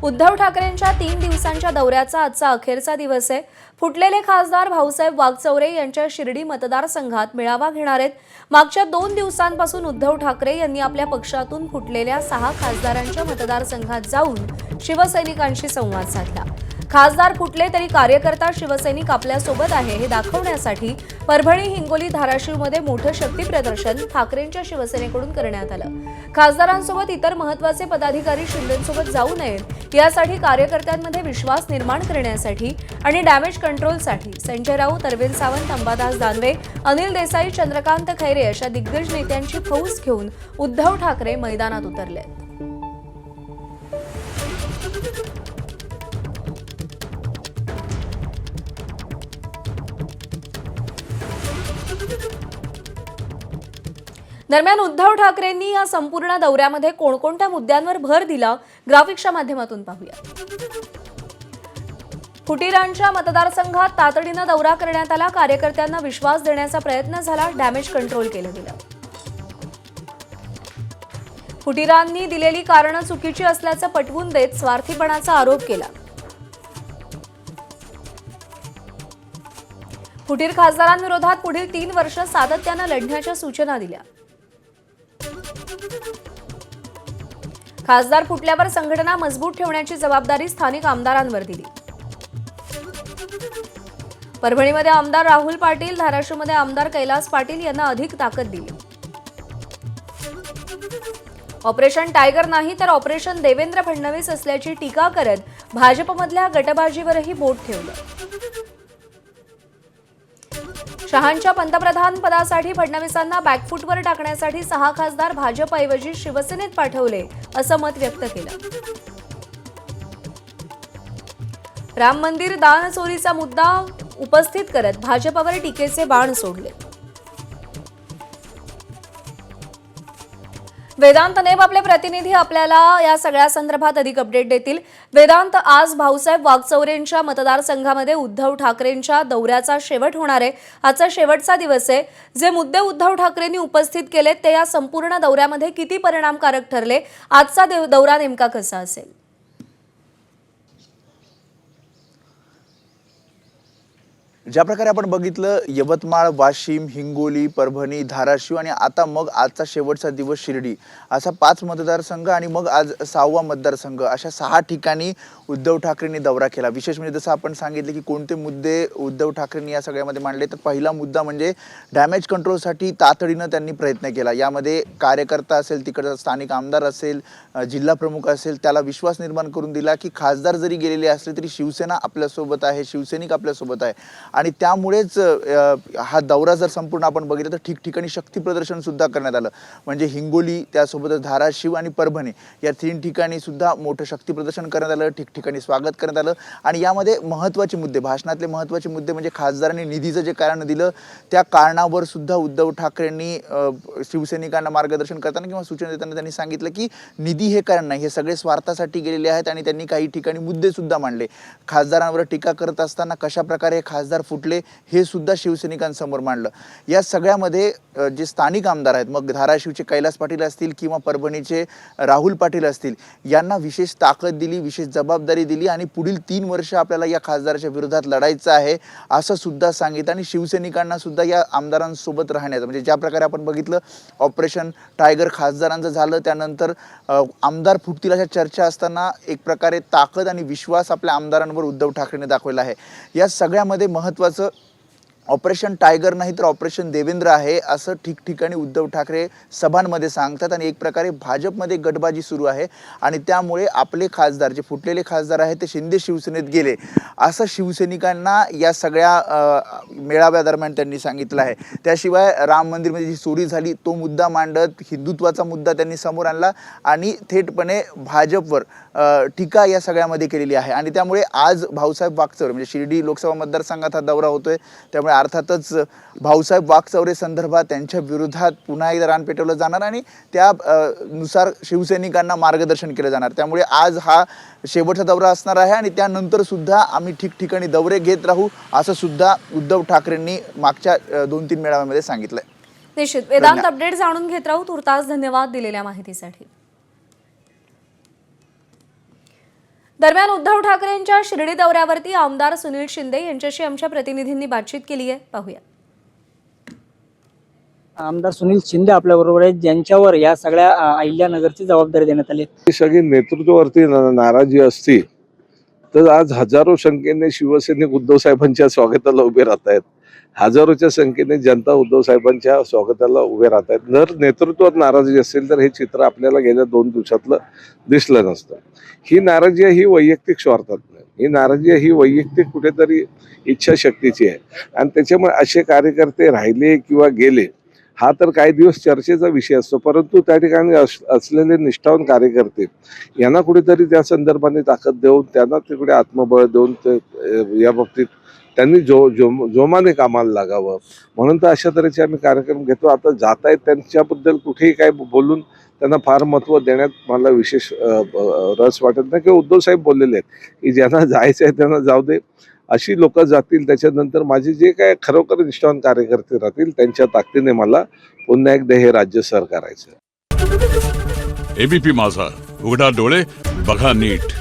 उद्धव ठाकरेंच्या 3 दिवसांच्या दौऱ्याचा आजचा अखेरचा दिवस आहे। फुटलेले खासदार भाऊसाहेब वागचौरे यांच्या शिर्डी मतदारसंघात मेळावा घेणार आहेत। मागच्या 2 दिवसांपासून उद्धव ठाकरे यांनी आपल्या पक्षातून फुटलेल्या 6 खासदारांच्या मतदारसंघात जाऊन शिवसैनिकांशी संवाद साधला। खासदार फुटले तरी कार्यकर्ता शिवसैनिक आपल्यासोबत आहे हे दाखवण्यासाठी परभणी, हिंगोली, धाराशिवमध्ये मोठं शक्ती प्रदर्शन ठाकरेंच्या शिवसेनेकडून करण्यात आलं। खासदारांसोबत इतर महत्त्वाचे पदाधिकारी शिंदेंसोबत जाऊ नयेत यासाठी कार्यकर्त्यांमध्ये विश्वास निर्माण करण्यासाठी आणि डॅमेज कंट्रोलसाठी संजय राऊत, अरविंद सावंत, अंबादास दानवे, अनिल देसाई, चंद्रकांत खैरे अशा दिग्गज नेत्यांची फौज घेऊन उद्धव ठाकरे मैदानात उतरलेत। दरम्यान उद्धव ठाकरेंनी या संपूर्ण दौऱ्यामध्ये कोणकोणत्या मुद्द्यांवर भर दिला ग्राफिक्सच्या माध्यमातून पाहूया। फुटीरांच्या मतदारसंघात तातडीने दौरा करण्यात आला। कार्यकर्त्यांना विश्वास देण्याचा प्रयत्न झाला। डॅमेज कंट्रोल केलं गेलं। फुटीरांनी दिलेली कारणं चुकीची असल्याचं पटवून देत स्वार्थीपणाचा आरोप केला। फुटीर खासदारांविरोधात पुढील 3 वर्ष सातत्याने लढण्याच्या सूचना दिल्या। खासदार फुटल्यावर संघटना मजबूत ठेवण्याची जबाबदारी स्थानिक आमदारांवर दिली। परभणीमध्ये आमदार राहुल पाटील, धाराशिवमध्ये आमदार कैलास पाटील यांना अधिक ताकद दिली। ऑपरेशन टायगर नाही तर ऑपरेशन देवेंद्र फडणवीस असल्याची टीका करत भाजपमधल्या गटबाजीवरही बोट ठेवलं। शहांच्या पंतप्रधान पदासाठी फडणवीसांना बॅकफुटवर टाकण्यासाठी 6 खासदार भाजपऐवजी शिवसेनेत पाठवले असं मत व्यक्त केलं। राम मंदिर दान चोरीचा मुद्दा उपस्थित करत भाजपवर टीकेचे बाण सोडले। वेदांत नेब आपले प्रतिनिधी आपल्याला या सगळ्या संदर्भात अधिक अपडेट देतील। वेदांत, आज भाऊसाहेब वागचौरेंच्या मतदारसंघामध्ये उद्धव ठाकरेंच्या दौऱ्याचा शेवट होणार आहे। आजचा शेवटचा दिवस आहे। जे मुद्दे उद्धव ठाकरेंनी उपस्थित केलेत ते या संपूर्ण दौऱ्यामध्ये किती परिणामकारक ठरले? आजचा दौरा नेमका कसा असेल? ज्या प्रकारे आपण बघितलं, यवतमाळ, वाशिम, हिंगोली, परभणी, धाराशिव आणि आता मग आजचा शेवटचा दिवस शिर्डी, असा 5 मतदारसंघ आणि मग आज 6वा मतदारसंघ, अशा 6 ठिकाणी उद्धव ठाकरेंनी दौरा केला। विशेष म्हणजे जसं आपण सांगितलं की कोणते मुद्दे उद्धव ठाकरेंनी या सगळ्यामध्ये मांडले, तर पहिला मुद्दा म्हणजे डॅमेज कंट्रोलसाठी तातडीनं त्यांनी प्रयत्न केला। यामध्ये कार्यकर्ता असेल, तिकडचा स्थानिक आमदार असेल, जिल्हा प्रमुख असेल, त्याला विश्वास निर्माण करून दिला की खासदार जरी गेलेले असले तरी शिवसेना आपल्यासोबत आहे, शिवसैनिक आपल्यासोबत आहे। आणि त्यामुळेच हा दौरा जर संपूर्ण आपण बघितलं तर ठिकठिकाणी शक्ती प्रदर्शन सुद्धा करण्यात आलं। म्हणजे हिंगोली, त्यासोबतच धाराशिव आणि परभणी या 3 ठिकाणी सुद्धा मोठं शक्ती प्रदर्शन करण्यात आलं, ठिकठिकाणी स्वागत करण्यात आलं। आणि यामध्ये महत्त्वाचे मुद्दे, भाषणातले महत्त्वाचे मुद्दे म्हणजे खासदारांनी निधीचं जे कारण दिलं त्या कारणावर सुद्धा उद्धव ठाकरेंनी शिवसैनिकांना मार्गदर्शन करताना किंवा सूचना देताना त्यांनी सांगितलं की निधी हे कारण नाही, हे सगळे स्वार्थासाठी गेलेले आहेत। आणि त्यांनी काही ठिकाणी मुद्दे सुद्धा मांडले। खासदारांवर टीका करत असताना कशा प्रकारे खासदार फुटले हे सुद्धा शिवसैनिकांसमोर मांडलं। या सगळ्यामध्ये जे स्थानिक आमदार आहेत, मग धाराशिवचे कैलास पाटील असतील किंवा परभणीचे राहुल पाटील असतील, यांना विशेष ताकद दिली, विशेष जबाबदारी दिली आणि पुढील 3 वर्ष आपल्याला या खासदाराच्या विरोधात लढायचं आहे असं सुद्धा सांगितलं। आणि शिवसैनिकांना सुद्धा या आमदारांसोबत राहण्याचं, म्हणजे ज्या प्रकारे आपण बघितलं ऑपरेशन टायगर खासदारांचं झालं, त्यानंतर आमदार फुटतील अशा चर्चा असताना एक प्रकारे ताकद आणि विश्वास आपल्या आमदारांवर उद्धव ठाकरेंनी दाखवला आहे। या सगळ्यामध्ये महत्त्वाचं ऑपरेशन टायगर नाही तर ऑपरेशन देवेंद्र आहे असं ठिकठिकाणी उद्धव ठाकरे सभांमध्ये सांगतात। आणि एक प्रकारे भाजपमध्ये गटबाजी सुरू आहे आणि त्यामुळे आपले खासदार, जे फुटलेले खासदार आहेत, ते शिंदे शिवसेनेत गेले असं शिवसैनिकांना या सगळ्या मेळाव्यादरम्यान त्यांनी सांगितलं आहे। त्याशिवाय राम मंदिरमध्ये जी चोरी झाली तो मुद्दा मांडत हिंदुत्वाचा मुद्दा त्यांनी समोर आणला आणि थेटपणे भाजपवर टीका या सगळ्यामध्ये केलेली आहे। आणि त्यामुळे आज भाऊसाहेब वागचौरे, म्हणजे शिर्डी लोकसभा मतदारसंघात हा दौरा होतोय, त्यामुळे अर्थातच भाऊसाहेब वागचौरे संदर्भात त्यांच्या विरोधात पुन्हा एकदा रान पेटवलं जाणार आणि त्यानुसार शिवसैनिकांना मार्गदर्शन केलं जाणार। त्यामुळे आज हा शेवटचा दौरा असणार आहे आणि त्यानंतर सुद्धा आम्ही ठिकठिकाणी दौरे घेत राहू असं सुद्धा उद्धव ठाकरेंनी मागच्या 2-3 मेळाव्यामध्ये सांगितलंय। निश्चित वेदांत अपडेट जाणून घेत राहू। तुर्तास धन्यवाद दिलेल्या माहितीसाठी। दरम्यान उद्धव ठाकरेंच्या शिर्डी दौऱ्यावरती आमदार सुनील शिंदे यांच्याशी आमच्या प्रतिनिधींनी बातचीत केली आहे. पाहूया. आमदार सुनील शिंदे आपल्याबरोबर आहेत, ज्यांच्यावर या सगळ्या अहिल्यानगरची जबाबदारी देण्यात आली. ही सगळी नेतृत्वावरती नाराजी असती तर आज हजारो संख्येने शिवसैनिक उद्धव साहेबांच्या स्वागताला उभे राहत आहेत. हजारोच्या संख्येने जनता उद्धव साहेबांच्या स्वागताला उभे राहत आहेत. जर नेतृत्वात नाराजी असेल तर हे चित्र आपल्याला गेल्या 2 दिवसातलं दिसलं नसतं. ही नाराजी ही वैयक्तिक स्वार्थात नाही, ही नाराजी ही वैयक्तिक कुठेतरी इच्छाशक्तीची आहे. आणि त्याच्यामुळे असे कार्यकर्ते राहिले किंवा गेले हा तर काही दिवस चर्चेचा विषय असतो, परंतु त्या ठिकाणी असलेले निष्ठावान कार्यकर्ते यांना कुठेतरी त्या संदर्भाने ताकद देऊन त्यांना तिकडे आत्मबळ देऊन ते या बाबतीत त्यांनी जोमाने कामाला लागावं म्हणून तर अशा तऱ्हेचे आम्ही कार्यक्रम घेतो. आता जात आहेत त्यांच्याबद्दल कुठेही काय बोलून त्यांना फार महत्त्व देण्यात मला विशेष रस वाटत नाही. किंवा उद्धव साहेब बोललेले आहेत की ज्यांना जायचं आहे त्यांना जाऊ दे, अशी लोक जातील. त्याच्यानंतर माझे जे काय खरोखर निष्ठावान कार्यकर्ते राहतील त्यांच्या ताकदीने मला पुन्हा एकदा हे राज्य सर करायचं. एबीपी माझा, उघडा डोळे बघा नीट.